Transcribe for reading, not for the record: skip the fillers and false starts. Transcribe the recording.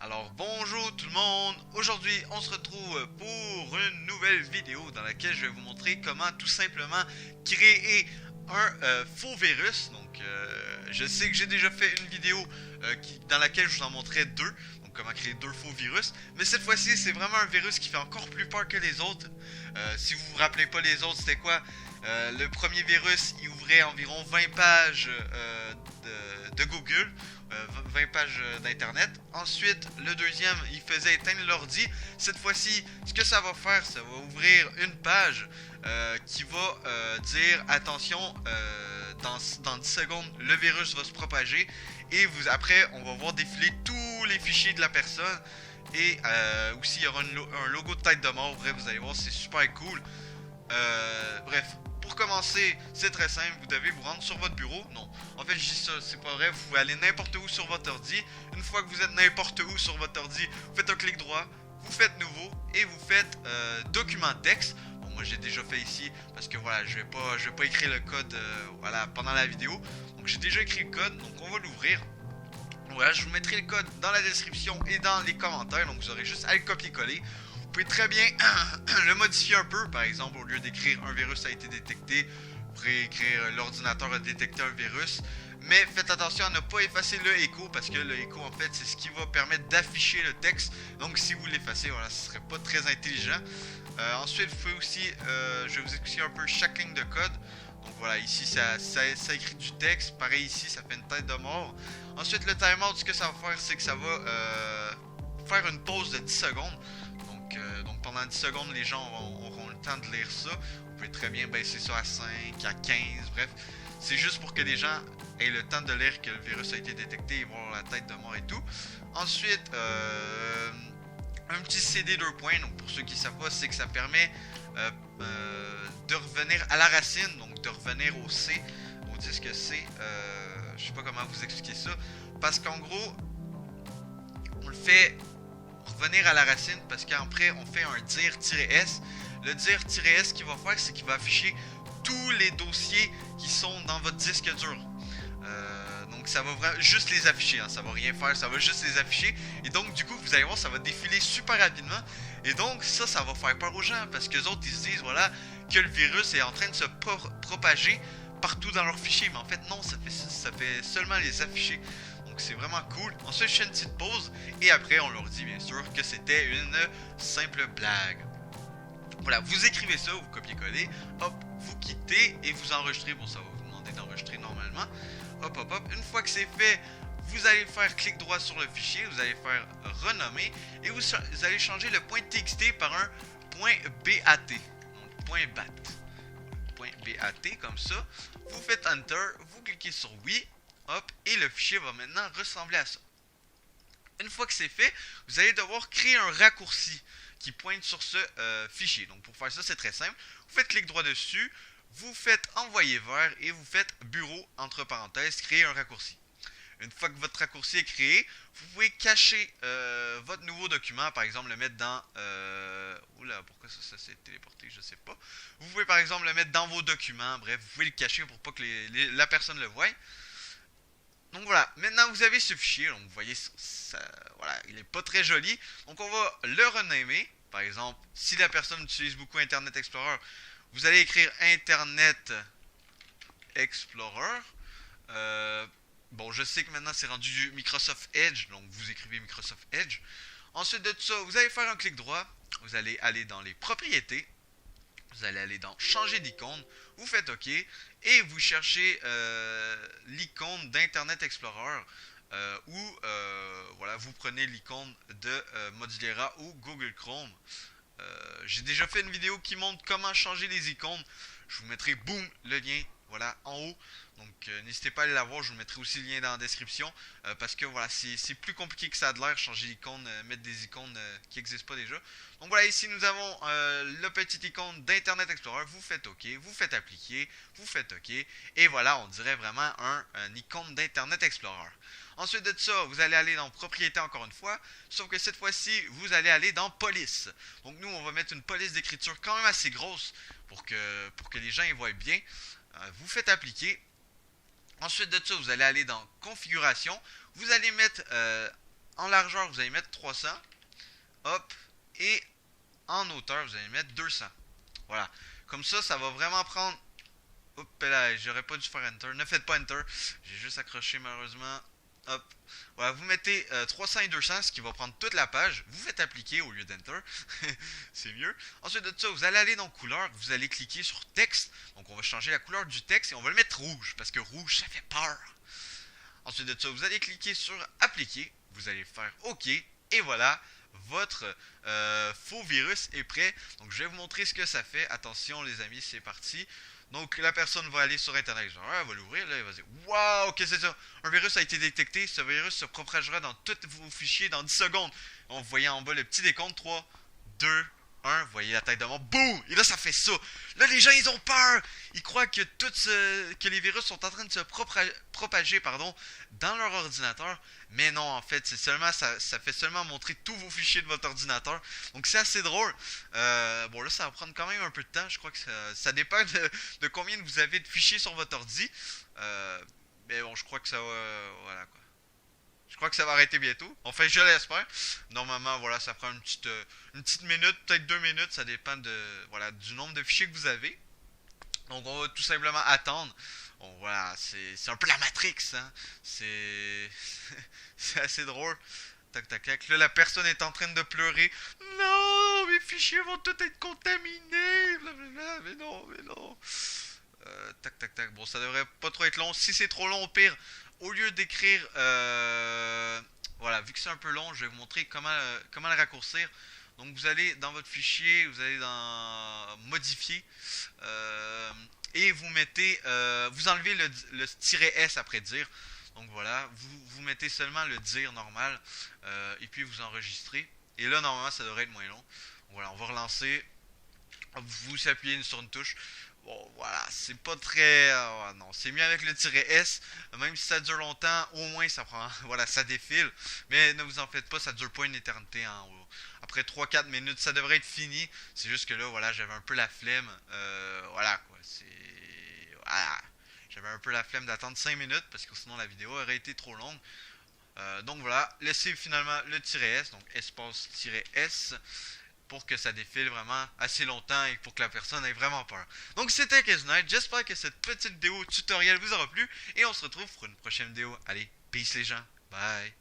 Alors bonjour tout le monde, aujourd'hui on se retrouve pour une nouvelle vidéo dans laquelle je vais vous montrer comment tout simplement créer un faux virus. Donc je sais que j'ai déjà fait une vidéo dans laquelle je vous en montrais deux, donc comment créer deux faux virus, mais cette fois-ci c'est vraiment un virus qui fait encore plus peur que les autres. Si vous vous rappelez pas les autres, c'était quoi? Le premier virus il ouvrait environ 20 pages de Google, 20 pages d'internet. Ensuite, le deuxième, il faisait éteindre l'ordi. Cette fois-ci, ce que ça va faire, ça va ouvrir une page qui va dire attention, dans 10 secondes, le virus va se propager. Et après, on va voir défiler tous les fichiers de la personne. Et aussi, il y aura un logo de tête de mort. Bref, vous allez voir, c'est super cool. Bref, pour commencer, c'est très simple, vous devez vous rendre sur votre bureau. Non, en fait je dis ça, c'est pas vrai, vous pouvez aller n'importe où sur votre ordi. Une fois que vous êtes n'importe où sur votre ordi, vous faites un clic droit, vous faites nouveau et vous faites document texte. Bon, moi j'ai déjà fait ici parce que voilà, je vais pas écrire le code voilà, pendant la vidéo. Donc j'ai déjà écrit le code, donc on va l'ouvrir. Voilà, je vous mettrai le code dans la description et dans les commentaires, donc vous aurez juste à le copier-coller. Vous pouvez très bien le modifier un peu, par exemple, au lieu d'écrire un virus a été détecté, vous pourrez écrire l'ordinateur a détecté un virus. Mais faites attention à ne pas effacer le echo, parce que le echo en fait c'est ce qui va permettre d'afficher le texte. Donc si vous l'effacez, voilà, ce serait pas très intelligent. Ensuite, vous pouvez aussi, je vais vous expliquer un peu chaque ligne de code. Donc voilà, ici ça écrit du texte, pareil ici ça fait une tête de mort. Ensuite le timeout, ce que ça va faire, c'est que ça va faire une pause de 10 secondes. Donc pendant 10 secondes, les gens auront le temps de lire ça. Vous pouvez très bien baisser ça à 5, à 15, bref. C'est juste pour que les gens aient le temps de lire que le virus a été détecté et voir la tête de mort et tout. Ensuite, un petit CD 2 points. Donc pour ceux qui ne savent pas, c'est que ça permet de revenir à la racine, donc de revenir au C, au disque C. Je sais pas comment vous expliquer ça. Parce qu'en gros, on le fait revenir à la racine parce qu'après on fait un dir-s. Le dir-s qu'il va faire, c'est qu'il va afficher tous les dossiers qui sont dans votre disque dur. Donc ça va juste les afficher, hein, ça va rien faire, ça va juste les afficher. Et donc du coup vous allez voir, ça va défiler super rapidement. Et donc ça va faire peur aux gens parce que les autres ils se disent voilà que le virus est en train de se propager partout dans leurs fichiers. Mais en fait non, ça fait seulement les afficher. Donc c'est vraiment cool. Ensuite je fais une petite pause et après on leur dit bien sûr que c'était une simple blague. Voilà, vous écrivez ça, vous copiez-collez, hop, vous quittez et vous enregistrez. Bon, ça va vous demander d'enregistrer normalement. Hop, hop, hop. Une fois que c'est fait, vous allez faire clic droit sur le fichier, vous allez faire renommer et vous allez changer le .txt par un .bat. Donc .bat. .bat comme ça. Vous faites Enter, vous cliquez sur oui, hop, et le fichier va maintenant ressembler à ça. Une fois que c'est fait, vous allez devoir créer un raccourci qui pointe sur ce fichier. Donc pour faire ça, c'est très simple. Vous faites clic droit dessus, vous faites envoyer vers et vous faites bureau entre parenthèses, créer un raccourci. Une fois que votre raccourci est créé, vous pouvez cacher votre nouveau document, par exemple le mettre dans... Oula, pourquoi ça s'est téléporté, je sais pas. Vous pouvez par exemple le mettre dans vos documents, bref, vous pouvez le cacher pour pas que la personne le voie. Donc voilà, maintenant vous avez ce fichier, donc vous voyez, voilà, il est pas très joli. Donc on va le renommer. Par exemple, si la personne utilise beaucoup Internet Explorer, vous allez écrire Internet Explorer. Bon, je sais que maintenant c'est rendu du Microsoft Edge, donc vous écrivez Microsoft Edge. Ensuite de tout ça, vous allez faire un clic droit, vous allez aller dans les propriétés, vous allez aller dans changer d'icône, vous faites OK et vous cherchez l'icône d'Internet Explorer ou voilà, vous prenez l'icône de Mozilla ou Google Chrome. J'ai déjà fait une vidéo qui montre comment changer les icônes. Je vous mettrai boum le lien voilà en haut. Donc n'hésitez pas à aller la voir, je vous mettrai aussi le lien dans la description parce que voilà, c'est plus compliqué que ça a de l'air, changer l'icône, mettre des icônes qui n'existent pas déjà. Donc voilà, ici nous avons le petit icône d'Internet Explorer, vous faites OK, vous faites appliquer, vous faites OK, et voilà, on dirait vraiment un icône d'Internet Explorer. Ensuite de ça, vous allez aller dans propriété encore une fois, sauf que cette fois-ci, vous allez aller dans police. Donc nous, on va mettre une police d'écriture quand même assez grosse pour que les gens y voient bien. Vous faites appliquer. Ensuite de ça, vous allez aller dans configuration. Vous allez mettre en largeur, vous allez mettre 300. Hop. Et en hauteur, vous allez mettre 200. Voilà. Comme ça va vraiment prendre... Hop là, j'aurais pas dû faire Enter. Ne faites pas Enter. J'ai juste accroché malheureusement. Hop. Voilà, vous mettez 300 et 200, ce qui va prendre toute la page. Vous faites appliquer au lieu d'Enter. C'est mieux. Ensuite de ça, vous allez aller dans couleur. Vous allez cliquer sur texte. Donc on va changer la couleur du texte et on va le mettre rouge. Parce que rouge, ça fait peur. Ensuite de ça, vous allez cliquer sur appliquer. Vous allez faire OK. Et voilà, votre faux virus est prêt. Donc je vais vous montrer ce que ça fait. Attention les amis, c'est parti. Donc la personne va aller sur internet, genre elle va l'ouvrir, là, elle va dire waouh, qu'est-ce que c'est ça? Un virus a été détecté, ce virus se propagera dans tous vos fichiers dans 10 secondes. On voyait en bas le petit décompte 3, 2, 1, vous voyez la tête de mort, boum! Et là ça fait ça. Là les gens ils ont peur. Ils croient que que les virus sont en train de se propager dans leur ordinateur. Mais non, en fait, c'est seulement ça fait seulement montrer tous vos fichiers de votre ordinateur. Donc c'est assez drôle. Bon là ça va prendre quand même un peu de temps. Je crois que ça dépend de combien vous avez de fichiers sur votre ordi. Mais bon, je crois que ça va... voilà quoi. Je crois que ça va arrêter bientôt. Enfin, je l'espère. Normalement, voilà, ça prend une petite minute, peut-être 2 minutes. Ça dépend voilà, du nombre de fichiers que vous avez. Donc, on va tout simplement attendre. Bon, voilà, c'est un peu la Matrix, hein. C'est c'est assez drôle. Tac, tac, tac. Là, la personne est en train de pleurer. Non, mes fichiers vont tous être contaminés. Blablabla. Mais non, mais non. Tac, tac, tac. Bon, ça devrait pas trop être long. Si c'est trop long, au pire, au lieu d'écrire... voilà, vu que c'est un peu long, je vais vous montrer comment le raccourcir. Donc, vous allez dans votre fichier, vous allez dans Modifier. Et vous mettez... vous enlevez le "-s après dire. Donc, voilà, vous mettez seulement le dire normal. Et puis, vous enregistrez. Et là, normalement, ça devrait être moins long. Voilà, on va relancer. Vous appuyez sur une touche. Bon, voilà, c'est pas très... non, c'est mieux avec le "-s. Même si ça dure longtemps, au moins ça prend... Voilà, ça défile. Mais ne vous en faites pas, ça dure pas une éternité. Hein. Après 3-4 minutes, ça devrait être fini. C'est juste que là, voilà, j'avais un peu la flemme. Voilà, quoi, c'est... Voilà. J'avais un peu la flemme d'attendre 5 minutes, parce que sinon la vidéo aurait été trop longue. Donc voilà, laissez finalement le "-s, donc espace-s, pour que ça défile vraiment assez longtemps et pour que la personne ait vraiment peur. Donc c'était Knight, j'espère que cette petite vidéo tutoriel vous aura plu et on se retrouve pour une prochaine vidéo. Allez, peace les gens, bye!